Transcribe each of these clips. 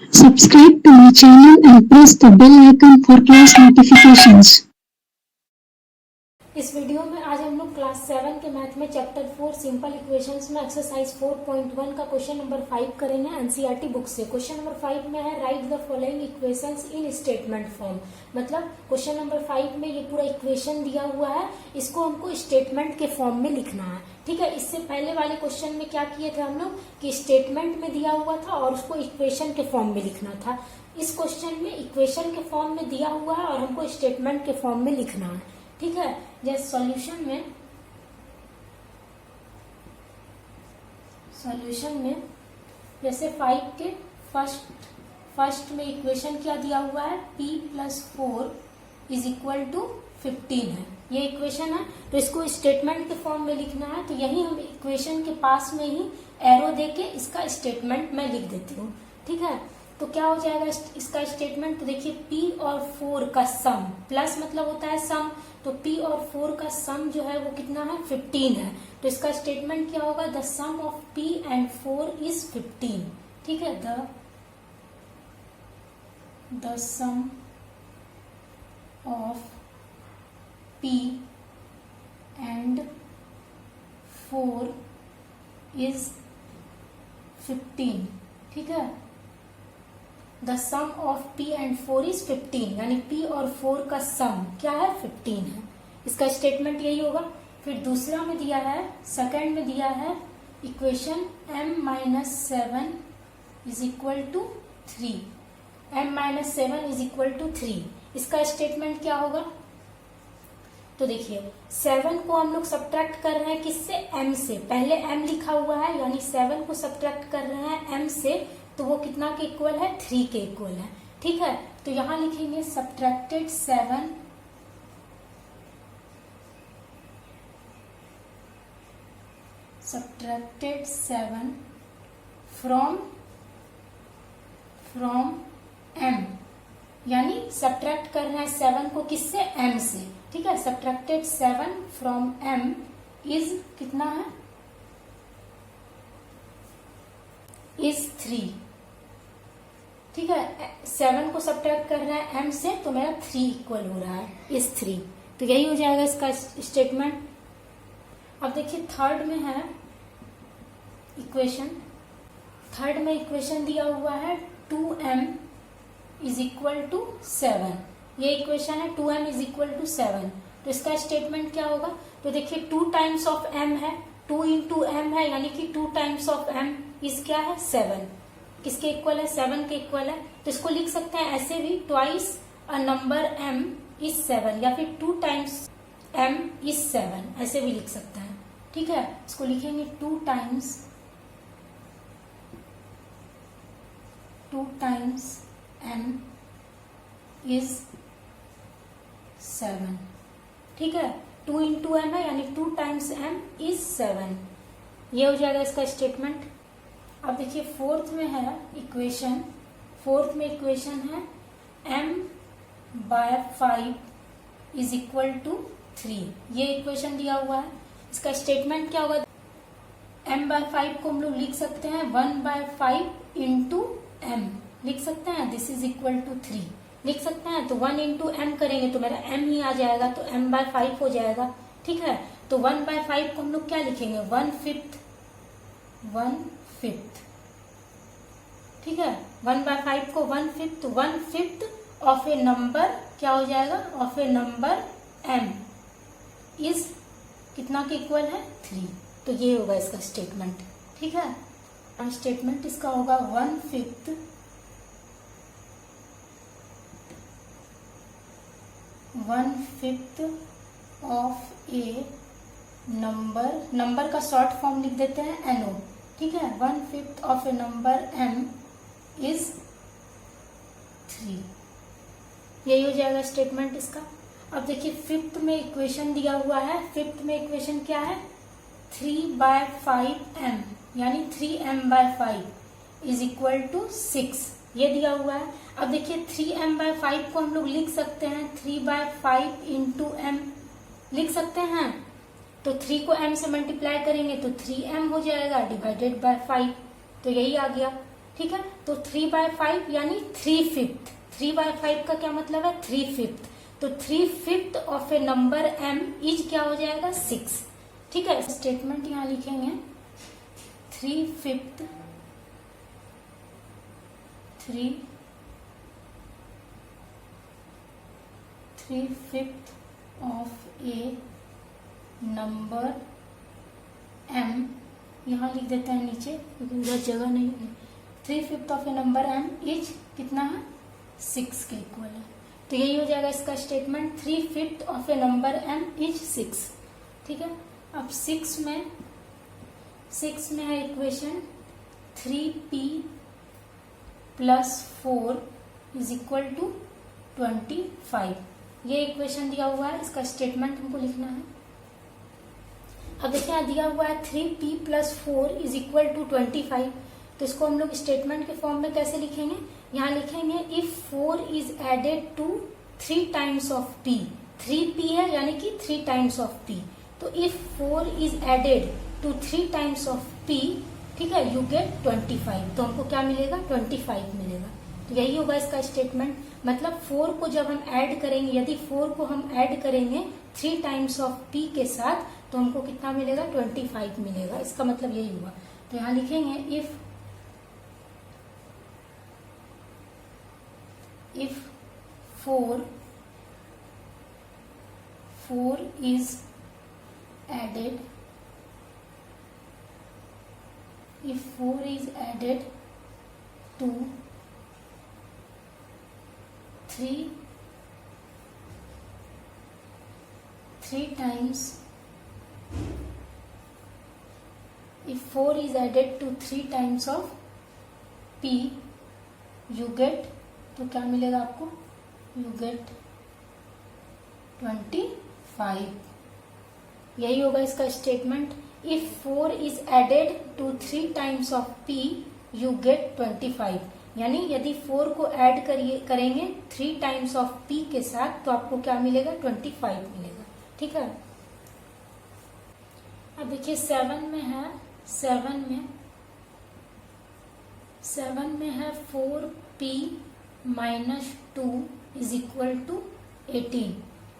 Subscribe to my channel and press the bell icon for class notifications. इस video में आज हम लोग क्लास 7 के मैथ में चैप्टर 4 सिंपल इक्वेशंस में एक्सरसाइज 4.1 का क्वेश्चन नंबर 5 करेंगे एनसीईआरटी बुक से। क्वेश्चन नंबर 5 में है right the following equations in statement form. मतलब क्वेश्चन नंबर 5 में ये पूरा इक्वेशन दिया हुआ है, इसको हमको स्टेटमेंट के फॉर्म में लिखना है। ठीक है, इससे पहले वाले क्वेश्चन में क्या किए थे हम लोग कि स्टेटमेंट में दिया हुआ था और उसको इक्वेशन के फॉर्म में लिखना था। इस क्वेश्चन में इक्वेशन के फॉर्म में दिया हुआ है और हमको स्टेटमेंट के फॉर्म में लिखना है। ठीक है, जैसे सॉल्यूशन में जैसे 5 के फर्स्ट में इक्वेशन क्या दिया हुआ है, p + 4 = 15 है। ये इक्वेशन है, तो इसको स्टेटमेंट के फॉर्म में लिखना है। तो यही हम इक्वेशन के पास में ही एरो देके इसका स्टेटमेंट मैं लिख देती हूँ। ठीक है, तो क्या हो जाएगा इसका स्टेटमेंट। तो देखिए p और 4 का सम, प्लस मतलब होता है सम, तो p और 4 का सम जो है वो कितना है, 15 है। तो इसका स्टेटमेंट क्या होगा, the sum of p and 4 is 15। ठीक है, the sum of p and 4 is 15। ठीक है, the sum of p and 4 is 15, यानी p और 4 का सम क्या है, 15 है। इसका स्टेटमेंट यही होगा। फिर दूसरा में दिया है, सेकंड में दिया है इक्वेशन m-7 = 3। m-7 = 3, इसका स्टेटमेंट क्या होगा। तो देखिए 7 को हम लोग सब्ट्रैक्ट कर रहे हैं किससे, m से। पहले m लिखा हुआ है, यानी 7 को सब्ट्रैक्ट कर रहे हैं m से, तो वो कितना के इक्वल है, 3 के इक्वल है। ठीक है, तो यहां लिखेंगे सब्ट्रैक्टेड 7 फ्रॉम m, यानी सब्ट्रैक्ट कर रहे हैं 7 को किससे, m से। ठीक है, सब्ट्रैक्टेड 7 फ्रॉम m इज कितना है, इज 3। ठीक है, 7 को सब्ट्रैक्ट कर रहा है m से, तो मेरा 3 इक्वल हो रहा है, इज 3। तो यही हो जाएगा इसका स्टेटमेंट। अब देखिए थर्ड में है इक्वेशन, थर्ड में इक्वेशन दिया हुआ है 2m = 7। ये इक्वेशन है 2m = 7। तो इसका स्टेटमेंट क्या होगा। तो देखिए 2 टाइम्स ऑफ m है, 2 × m है, यानी कि 2 टाइम्स ऑफ m इज क्या है, 7। किसके इक्वल है, 7 के इक्वल है। तो इसको लिख सकते हैं ऐसे भी, twice a number m is 7, या फिर 2 टाइम्स m इज 7, ऐसे भी लिख सकते हैं। ठीक है, इसको लिखेंगे 2 टाइम्स m इज 7। ठीक है, 2 × m है, यानी 2 टाइम्स m इज 7। ये हो जाएगा इसका स्टेटमेंट। अब देखिए फोर्थ में है इक्वेशन, फोर्थ में इक्वेशन है m/5 = 3। ये इक्वेशन दिया हुआ है, इसका स्टेटमेंट क्या होगा। m/5 को हम लोग लिख सकते हैं 1/5 × m, लिख सकते हैं, दिस इज इक्वल टू 3 लिख सकते हैं। तो 1 × m करेंगे तो मेरा m ही आ जाएगा, तो m/5 हो जाएगा। ठीक है, तो 1/5 को हम लोग क्या लिखेंगे, 1/5। ठीक है, 1/5 को 1/5, तो 1/5 ऑफ ए नंबर क्या हो जाएगा, of a number m is कितना के इक्वल है, 3। तो ये होगा इसका स्टेटमेंट। ठीक है, स्टेटमेंट इसका होगा 1/5 ऑफ ए नंबर का शॉर्ट फॉर्म लिख देते हैं NO। ठीक है, 1/5 of a number m is 3। यही हो जाएगा स्टेटमेंट इसका। अब देखिए फिफ्थ में इक्वेशन दिया हुआ है, फिफ्थ में इक्वेशन क्या है, 3/5m, यानी 3m/5 इज इक्वल टू 6, ये दिया हुआ है। अब देखिए 3m/5 को हम लोग लिख सकते हैं 3/5 × m, लिख सकते हैं। तो 3 को m से मल्टीप्लाई करेंगे तो 3m हो जाएगा / 5, तो यही आ गया। ठीक है, तो 3/5 यानी 3/5। 3/5 का क्या मतलब है? 3/5। तो 3/5 of a number m is क्या हो जाएगा? 6। ठीक है, स्टेटमेंट यहां लिखेंगे 3/5 ऑफ ए नंबर m, यहां लिख देते हैं नीचे क्योंकि उधर जगह नहीं है। 3/5 of a number m is कितना है? 6 के इक्वल है। तो यही हो जाएगा इसका statement, 3/5 of a number m is 6। ठीक है, अब 6 में है equation 3p + 4 is equal to 25। ये इक्वेशन दिया हुआ है, इसका स्टेटमेंट हमको लिखना है। अब देखिए यहाँ दिया हुआ है 3p + 4 इज इक्वल टू 25, तो इसको हम लोग स्टेटमेंट के फॉर्म में कैसे लिखेंगे? यहाँ लिखेंगे if 4 is added to 3 times of p। 3p है यानी कि 3 टाइम्स ऑफ p, तो if 4 is added to 3 times of p, ठीक है, यू गेट 25। तो हमको क्या मिलेगा? 25 मिलेगा। तो यही होगा इसका स्टेटमेंट। मतलब 4 को जब हम ऐड करेंगे, यदि 4 को हम ऐड करेंगे 3 टाइम्स ऑफ p के साथ, तो हमको कितना मिलेगा? 25 मिलेगा। इसका मतलब यही हुआ। तो यहाँ लिखेंगे if 4 is added, if 4 is added to 3 times, if 4 is added to 3 times of p, you get, तो क्या मिलेगा आपको? You get 25। यही होगा इसका statement. If 4 is added to 3 times of p, you get 25। यानी यदि 4 को ऐड करेंगे 3 टाइम्स ऑफ p के साथ, तो आपको क्या मिलेगा? 25 मिलेगा। ठीक है, अब देखिए 7 में है 4p - 2 इज इक्वल टू 18,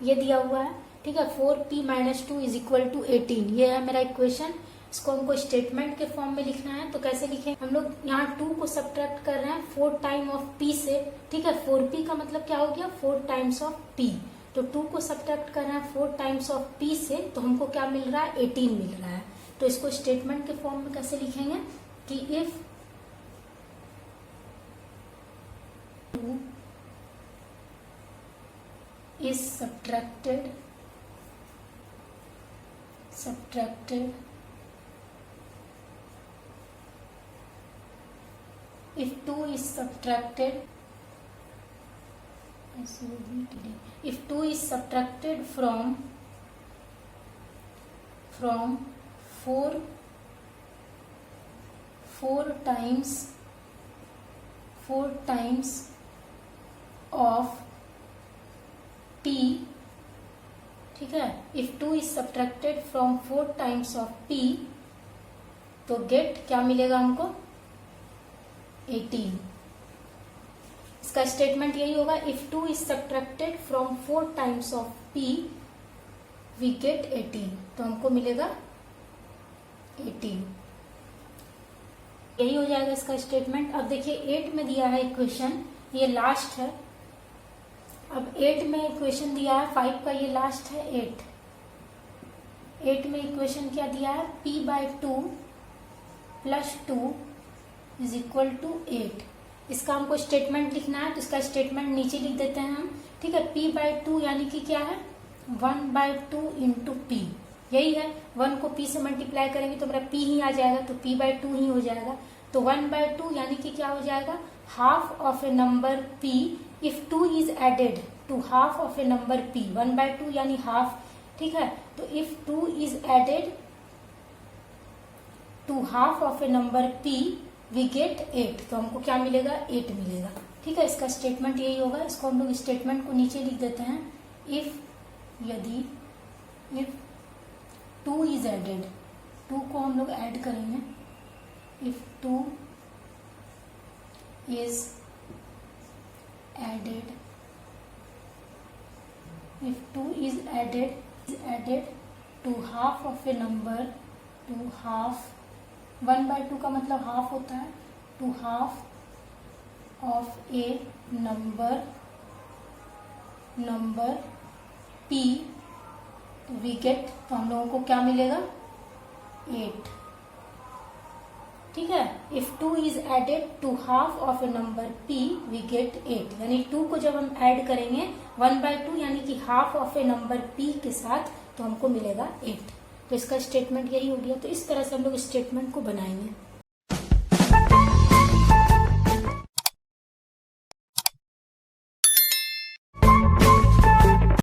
ये दिया हुआ है। ठीक है, 4p - 2 इज इक्वल टू 18, ये है मेरा इक्वेशन। इसको हमको स्टेटमेंट के फॉर्म में लिखना है। तो कैसे लिखें? हम लोग यहाँ 2 को सब्ट्रैक्ट कर रहे हैं 4 टाइम ऑफ p से। ठीक है, 4p का मतलब क्या हो गया? 4 टाइम्स ऑफ p। तो 2 को सब्ट्रैक्ट कर रहे हैं 4 टाइम्स ऑफ p से, तो हमको क्या मिल रहा है? 18 मिल रहा है। तो इसको स्टेटमेंट के फॉर्म में कैसे लिखेंगे कि if 2 is subtracted if 2 is subtracted from 4 times of p, ठीक है, if 2 is subtracted from 4 times of p, तो गेट क्या मिलेगा हमको? 18। इसका स्टेटमेंट यही होगा, if 2 is subtracted from 4 times of p, we get 18। तो हमको मिलेगा 18। यही हो जाएगा इसका स्टेटमेंट। अब देखिए 8 में दिया है इक्वेशन, ये लास्ट है। अब 8 में इक्वेशन दिया है 5 का, ये लास्ट है 8 में इक्वेशन क्या दिया है? p/2 + 2 is equal to 8। इसका हमको स्टेटमेंट लिखना है, तो इसका स्टेटमेंट नीचे लिख देते हैं हम। ठीक है, p/2 यानी कि क्या है? 1/2 इंटू p, यही है। 1 को p से मल्टीप्लाई करेंगे तो मेरा p ही आ जाएगा, तो p/2 ही हो जाएगा। तो 1/2 यानी कि क्या हो जाएगा? Half of a number p if 2 is added to half of a number p, 1/2 यानी हाफ। ठीक है, तो if 2 is added to half of a number p, we get 8। तो हमको क्या मिलेगा? 8 मिलेगा। ठीक है, इसका स्टेटमेंट यही होगा। इसको हम लोग स्टेटमेंट को नीचे लिख देते हैं। यदि 2 is added, 2 को हम लोग ऐड करेंगे। if 2 is added, if 2 is added to half of a number, to half, 1/2 का मतलब हाफ होता है, to half of a number p, we get, तो हम लोगों को क्या मिलेगा 8। ठीक है, if 2 is added to half of a number p we get 8, यानी 2 को जब हम ऐड करेंगे 1/2 यानी कि half of a number p के साथ तो हमको मिलेगा 8। तो इसका स्टेटमेंट यही हो गया। तो इस तरह से हम लोग स्टेटमेंट को बनाएंगे।